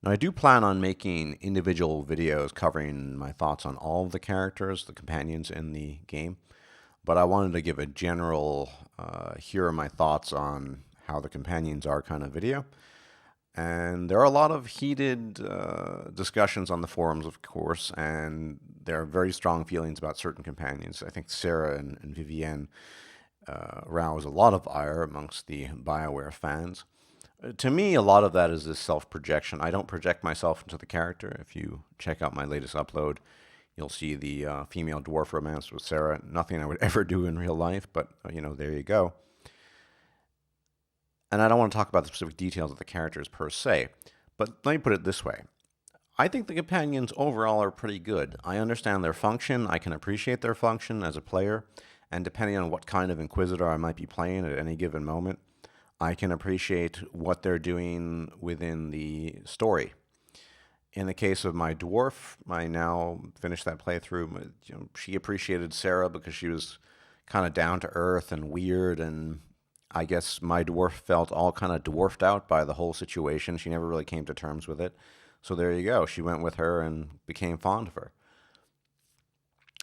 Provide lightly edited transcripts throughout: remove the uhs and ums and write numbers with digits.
Now, I do plan on making individual videos covering my thoughts on all of the characters, the companions in the game, but I wanted to give a general, here are my thoughts on how the companions are kind of video. And there are a lot of heated discussions on the forums, of course, and there are very strong feelings about certain companions. I think Sarah and Vivienne rouse a lot of ire amongst the BioWare fans. To me, a lot of that is this self projection. I don't project myself into the character. If you check out my latest upload, you'll see the female dwarf romance with Sarah. Nothing I would ever do in real life, but there you go. And I don't want to talk about the specific details of the characters per se, but let me put it this way. I think the companions overall are pretty good. I understand their function, I can appreciate their function as a player, and depending on what kind of Inquisitor I might be playing at any given moment, I can appreciate what they're doing within the story. In the case of my dwarf, I now finished that playthrough. She appreciated Sarah because she was kind of down to earth and weird, and I guess my dwarf felt all kind of dwarfed out by the whole situation. She never really came to terms with it. So there you go. She went with her and became fond of her.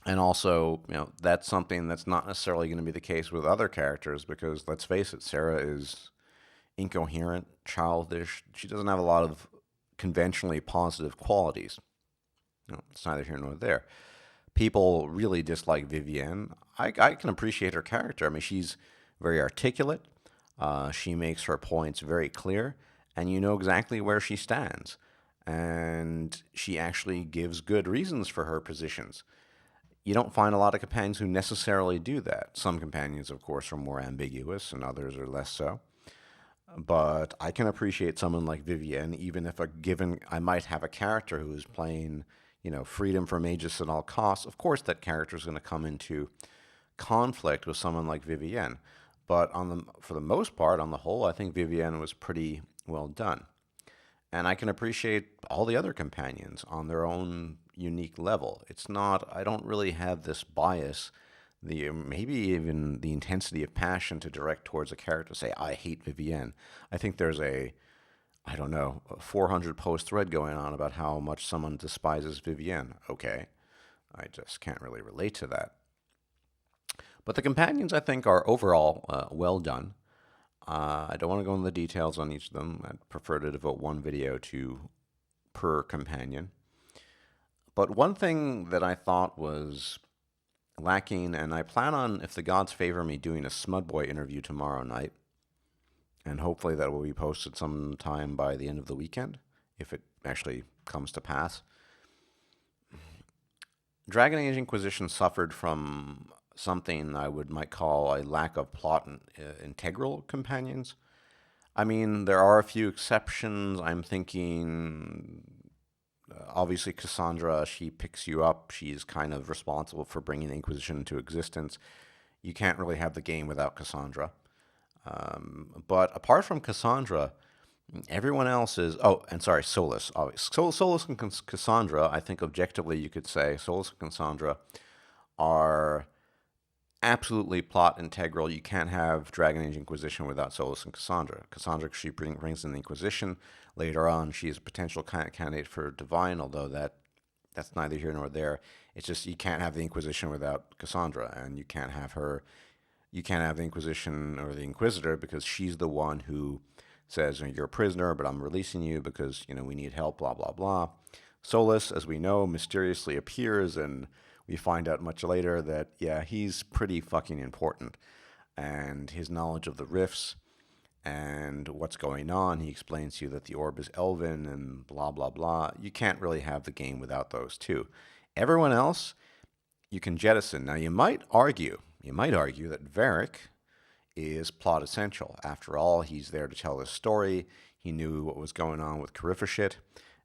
And also, that's something that's not necessarily going to be the case with other characters because let's face it, Sarah is incoherent, childish. She doesn't have a lot of conventionally positive qualities. It's neither here nor there. People really dislike Vivienne. I can appreciate her character. I mean, she's very articulate. She makes her points very clear, and you know exactly where she stands. And she actually gives good reasons for her positions. You don't find a lot of companions who necessarily do that. Some companions, of course, are more ambiguous, and others are less so. But I can appreciate someone like Vivienne, even if I might have a character who is playing, freedom for mages at all costs. Of course, that character is going to come into conflict with someone like Vivienne. But for the most part, on the whole, I think Vivienne was pretty well done. And I can appreciate all the other companions on their own unique level. I don't really have this bias, maybe even the intensity of passion to direct towards a character, say, I hate Vivienne. I think there's a 400 post thread going on about how much someone despises Vivienne. Okay, I just can't really relate to that. But the companions, I think, are overall well done. I don't want to go into the details on each of them. I'd prefer to devote one video to per companion. But one thing that I thought was lacking, and I plan on, if the gods favor me, doing a Smudboy interview tomorrow night, and hopefully that will be posted sometime by the end of the weekend, if it actually comes to pass. Dragon Age Inquisition suffered from something I might call a lack of plot and integral companions. I mean, there are a few exceptions. I'm thinking, obviously, Cassandra, she picks you up. She's kind of responsible for bringing the Inquisition into existence. You can't really have the game without Cassandra. But apart from Cassandra, everyone else is... Oh, and sorry, Solus. Solus and Cassandra, I think objectively you could say, Solus and Cassandra are absolutely plot integral. You can't have Dragon Age Inquisition without Solus and Cassandra. Cassandra, she brings in the Inquisition. Later on, she is a potential candidate for Divine, although that's neither here nor there. It's just you can't have the Inquisition without Cassandra, and you can't have the Inquisition or the Inquisitor because she's the one who says, you're a prisoner, but I'm releasing you because, we need help, blah, blah, blah. Solus, as we know, mysteriously appears, and we find out much later that, yeah, he's pretty fucking important. And his knowledge of the rifts and what's going on, he explains to you that the orb is elven and blah, blah, blah. You can't really have the game without those two. Everyone else, you can jettison. Now, you might argue that Varric is plot essential. After all, he's there to tell his story. He knew what was going on with Carifashit,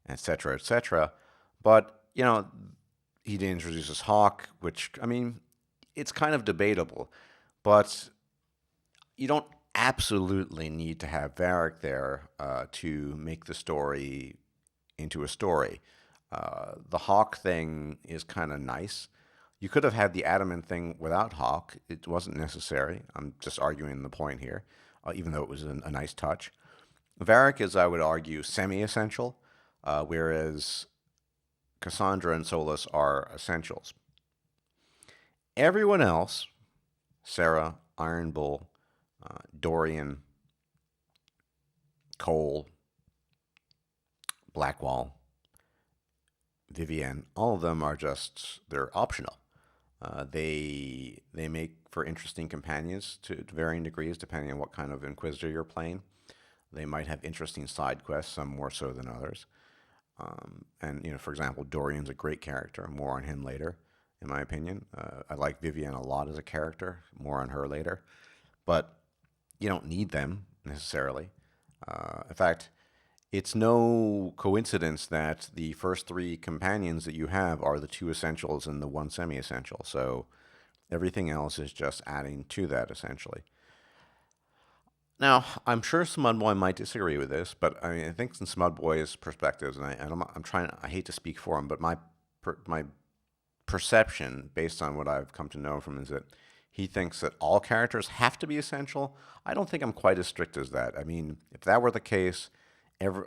etc., etc. But, he did introduce us Hawk, which, I mean, it's kind of debatable. But you don't absolutely need to have Varric there to make the story into a story. The Hawk thing is kind of nice. You could have had the Adamant thing without Hawk. It wasn't necessary. I'm just arguing the point here, even though it was a nice touch. Varric is, I would argue, semi-essential. whereas Cassandra and Solus are essentials. Everyone else, Sarah, Iron Bull, Dorian, Cole, Blackwall, Vivienne, all of them are just, they're optional. They make for interesting companions to varying degrees, depending on what kind of Inquisitor you're playing. They might have interesting side quests, some more so than others. And for example, Dorian's a great character. More on him later, in my opinion. I like Vivienne a lot as a character. More on her later. But you don't need them necessarily. In fact, it's no coincidence that the first three companions that you have are the two essentials and the one semi-essential. So everything else is just adding to that, essentially. Now, I'm sure Smudboy might disagree with this, but I mean, I think from Smudboy's perspectives, and I'm trying. I hate to speak for him, but my perception, based on what I've come to know from him, is that he thinks that all characters have to be essential. I don't think I'm quite as strict as that. I mean, if that were the case,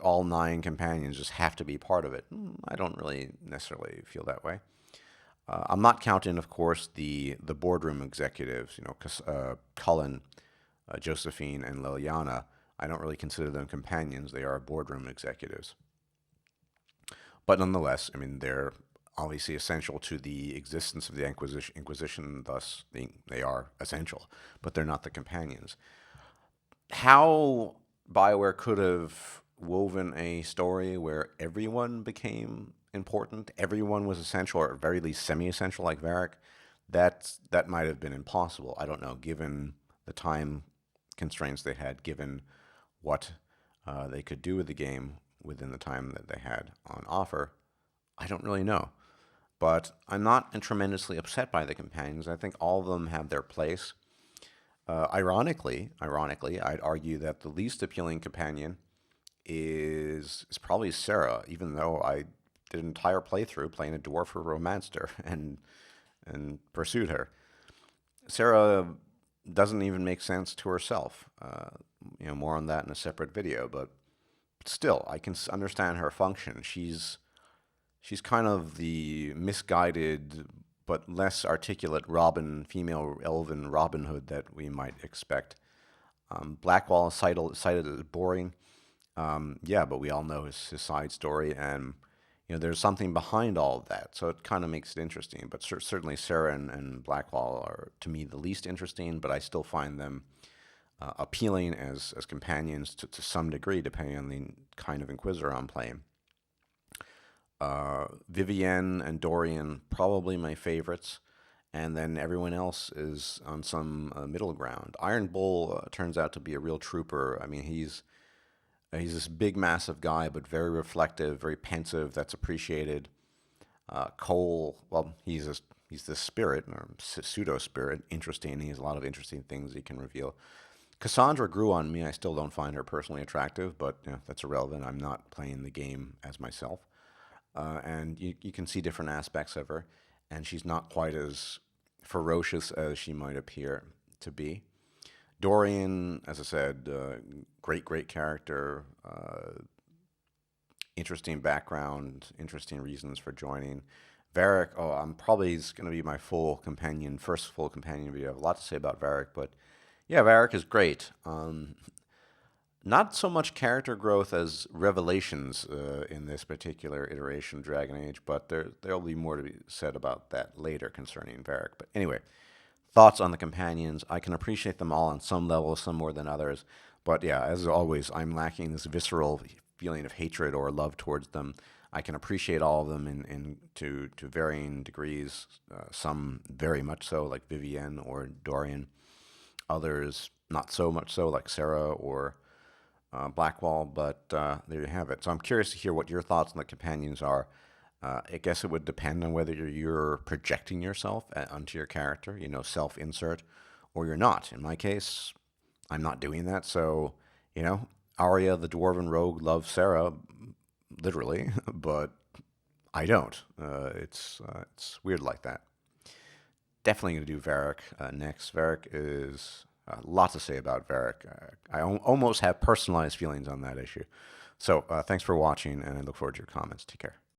all 9 companions just have to be part of it. I don't really necessarily feel that way. I'm not counting, of course, the boardroom executives. Cullen, Josephine, and Liliana. I don't really consider them companions. They are boardroom executives. But nonetheless, I mean, they're obviously essential to the existence of the Inquisition. Thus, they are essential, but they're not the companions. How BioWare could have woven a story where everyone became important, everyone was essential, or at very least semi-essential, like Varric, that might have been impossible. I don't know, given the time constraints they had, given what they could do with the game within the time that they had on offer. I don't really know. But I'm not tremendously upset by the companions. I think all of them have their place. Ironically, I'd argue that the least appealing companion is probably Sarah, even though I did an entire playthrough playing a dwarf who romanced her and pursued her. Sarah doesn't even make sense to herself. More on that in a separate video, but still, I can understand her function. She's kind of the misguided but less articulate female elven Robin Hood that we might expect. Blackwall is cited as boring. Yeah, but we all know his side story, and there's something behind all of that, so it kind of makes it interesting. But certainly Sarah and Blackwall are, to me, the least interesting, but I still find them appealing as companions to some degree, depending on the kind of Inquisitor I'm playing. Vivienne and Dorian, probably my favorites, and then everyone else is on some middle ground. Iron Bull turns out to be a real trooper. I mean, he's this big, massive guy, but very reflective, very pensive. That's appreciated. Cole, well, he's this spirit, or pseudo spirit. Interesting. He has a lot of interesting things he can reveal. Cassandra grew on me. I still don't find her personally attractive, but that's irrelevant. I'm not playing the game as myself. And you can see different aspects of her, and she's not quite as ferocious as she might appear to be. Dorian, as I said, great character, interesting background, interesting reasons for joining. Varric, I'm probably going to be my first full companion video. I have a lot to say about Varric, but yeah, Varric is great. Not so much character growth as revelations in this particular iteration of Dragon Age, but there'll be more to be said about that later concerning Varric. But anyway, thoughts on the companions. I can appreciate them all on some level, some more than others. But yeah, as always, I'm lacking this visceral feeling of hatred or love towards them. I can appreciate all of them to varying degrees, some very much so, like Vivienne or Dorian. Others not so much so, like Sarah or Blackwall, but there you have it. So I'm curious to hear what your thoughts on the companions are. I guess it would depend on whether you're projecting yourself onto your character, self-insert, or you're not. In my case, I'm not doing that. So, Arya, the Dwarven Rogue, loves Sarah, literally, but I don't. It's weird like that. Definitely going to do Varric next. Varric is a lot to say about Varric. I almost have personalized feelings on that issue. So thanks for watching, and I look forward to your comments. Take care.